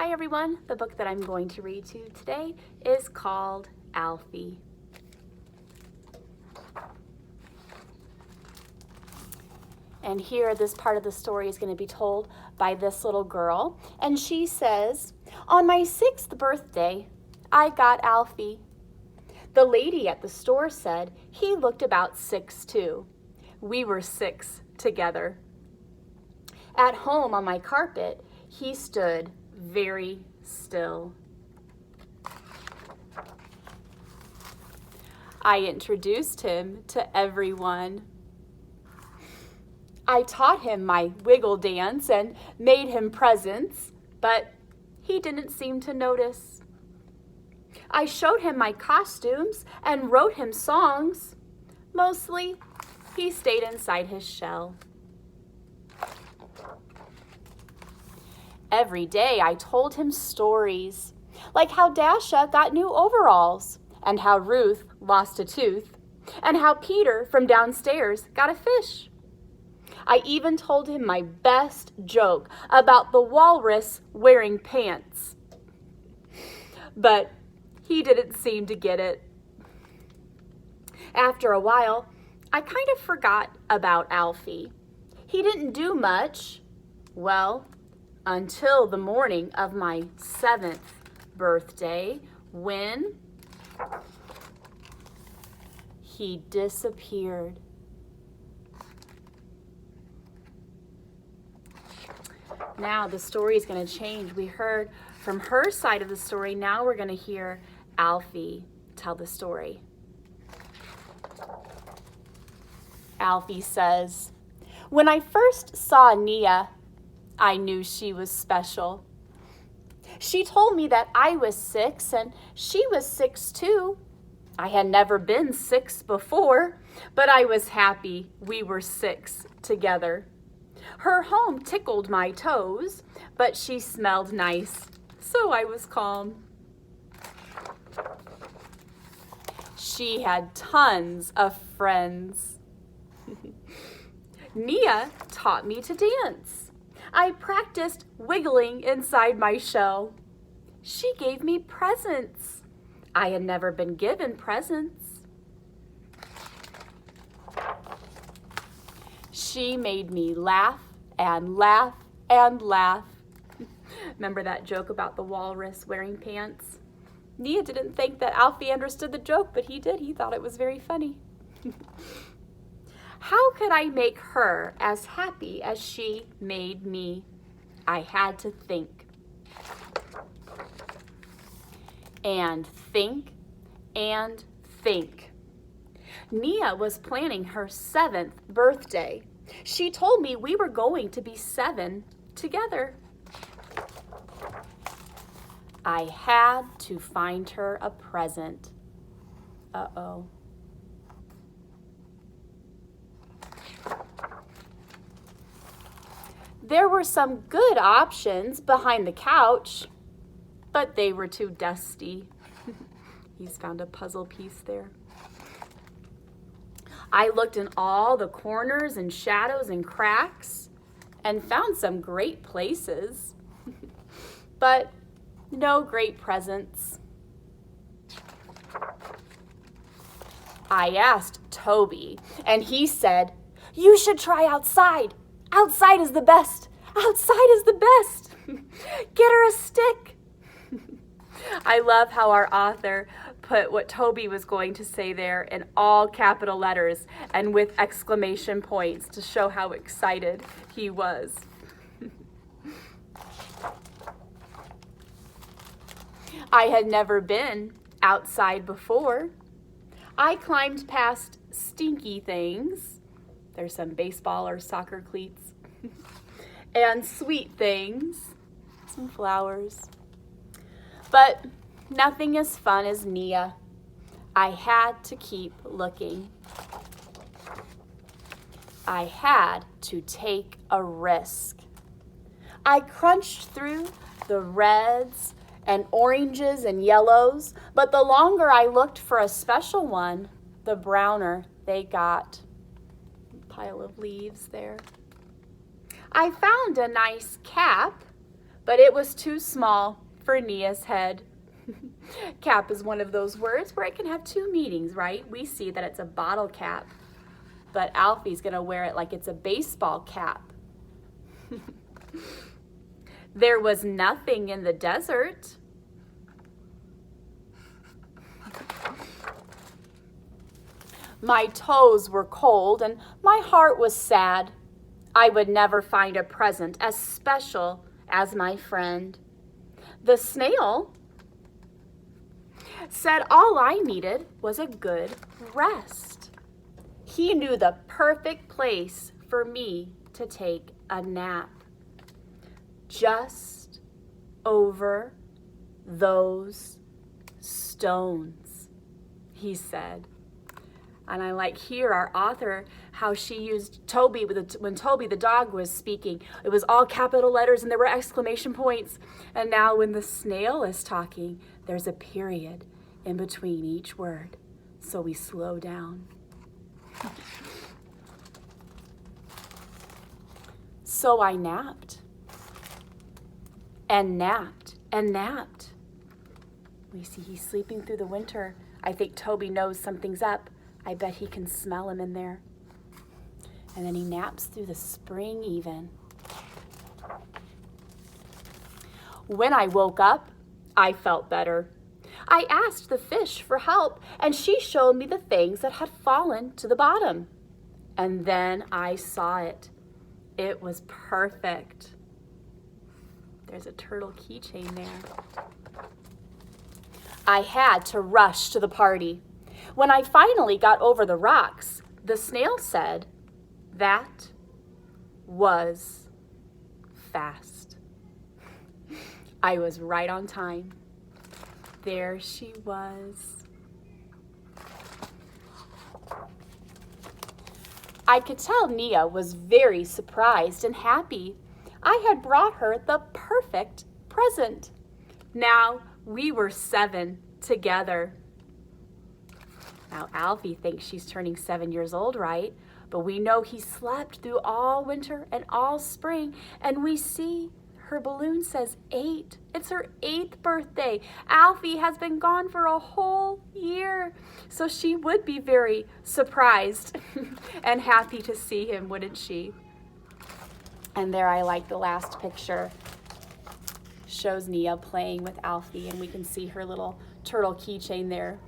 Hi everyone, the book that I'm going to read to you today is called Alfie. And here, this part of the story is going to be told by this little girl. And she says, "On my 6th birthday, I got Alfie. The lady at the store said he looked about 6 too. We were 6 together. At home on my carpet, he stood very still. I introduced him to everyone. I taught him my wiggle dance and made him presents, but he didn't seem to notice. I showed him my costumes and wrote him songs. Mostly, he stayed inside his shell. Every day I told him stories, like how Dasha got new overalls, and how Ruth lost a tooth, and how Peter from downstairs got a fish. I even told him my best joke about the walrus wearing pants. But he didn't seem to get it. After a while, I kind of forgot about Alfie. He didn't do much, well, until the morning of my 7th birthday, when he disappeared. Now the story is going to change. We heard from her side of the story. Now we're going to hear Alfie tell the story. Alfie says, "When I first saw Nia, I knew she was special. She told me that I was 6 and she was 6 too. I had never been 6 before, but I was happy we were 6 together. Her home tickled my toes, but she smelled nice, so I was calm. She had tons of friends. Nia taught me to dance. I practiced wiggling inside my shell. She gave me presents. I had never been given presents. She made me laugh and laugh and laugh." Remember that joke about the walrus wearing pants? Nia didn't think that Alfie understood the joke, but he did. He thought it was very funny. How could I make her as happy as she made me? I had to think. And think and think. Nia was planning her 7th birthday. She told me we were going to be 7 together. I had to find her a present. Uh-oh. There were some good options behind the couch, but they were too dusty. He's found a puzzle piece there. I looked in all the corners and shadows and cracks and found some great places, but no great presents. I asked Toby, and he said, "You should try outside. Outside is the best. Outside is the best. Get her a stick." I love how our author put what Toby was going to say there in all capital letters and with exclamation points to show how excited he was. I had never been outside before. I climbed past stinky things. There's some baseball or soccer cleats. And sweet things, some flowers. But nothing as fun as Nia. I had to keep looking. I had to take a risk. I crunched through the reds and oranges and yellows, but the longer I looked for a special one, the browner they got. Pile of leaves there. I found a nice cap, but it was too small for Nia's head. Cap is one of those words where it can have two meanings, right? We see that it's a bottle cap, but Alfie's going to wear it like it's a baseball cap. There was nothing in the desert. My toes were cold and my heart was sad. I would never find a present as special as my friend. The snail said all I needed was a good rest. He knew the perfect place for me to take a nap. Just over those stones, he said. And I like here our author, how she used Toby, when Toby the dog was speaking, it was all capital letters and there were exclamation points. And now when the snail is talking, there's a period in between each word. So we slow down. So I napped and napped and napped. We see he's sleeping through the winter. I think Toby knows something's up. I bet he can smell him in there. And then he naps through the spring even. When I woke up, I felt better. I asked the fish for help, and she showed me the things that had fallen to the bottom. And then I saw it. It was perfect. There's a turtle keychain there. I had to rush to the party. When I finally got over the rocks, the snail said, "That was fast." I was right on time. There she was. I could tell Nia was very surprised and happy. I had brought her the perfect present. Now we were 7 together. Now Alfie thinks she's turning 7 years old, right? But we know he slept through all winter and all spring, and we see her balloon says 8. It's her 8th birthday. Alfie has been gone for a whole year. So she would be very surprised and happy to see him, wouldn't she? And there I like the last picture. Shows Nia playing with Alfie, and we can see her little turtle keychain there.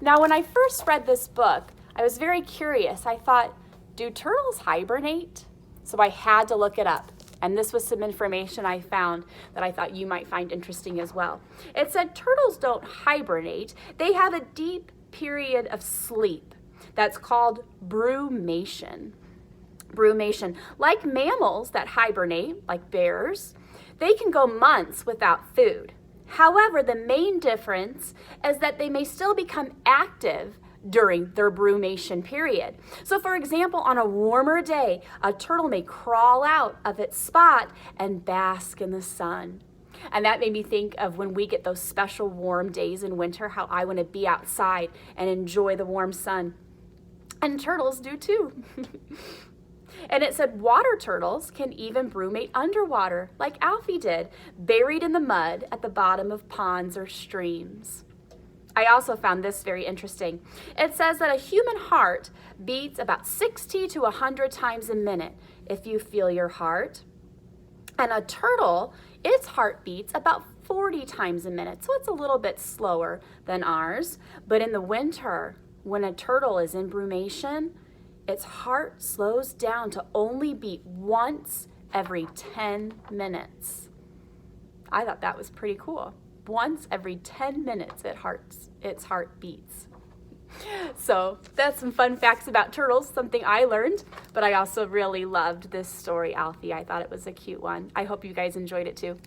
Now, when I first read this book, I was very curious. I thought, do turtles hibernate? So I had to look it up. And this was some information I found that I thought you might find interesting as well. It said turtles don't hibernate. They have a deep period of sleep that's called brumation. Brumation. Like mammals that hibernate, like bears, they can go months without food. However, the main difference is that they may still become active during their brumation period. So for example, on a warmer day, a turtle may crawl out of its spot and bask in the sun. And that made me think of when we get those special warm days in winter, how I want to be outside and enjoy the warm sun. And turtles do too. And it said water turtles can even brumate underwater, like Alfie did, buried in the mud at the bottom of ponds or streams. I also found this very interesting. It says that a human heart beats about 60 to 100 times a minute if you feel your heart. And a turtle, its heart beats about 40 times a minute, so it's a little bit slower than ours. But in the winter, when a turtle is in brumation, its heart slows down to only beat once every 10 minutes. I thought that was pretty cool. Once every 10 minutes its heart beats. So that's some fun facts about turtles, something I learned, but I also really loved this story, Alfie. I thought it was a cute one. I hope you guys enjoyed it too.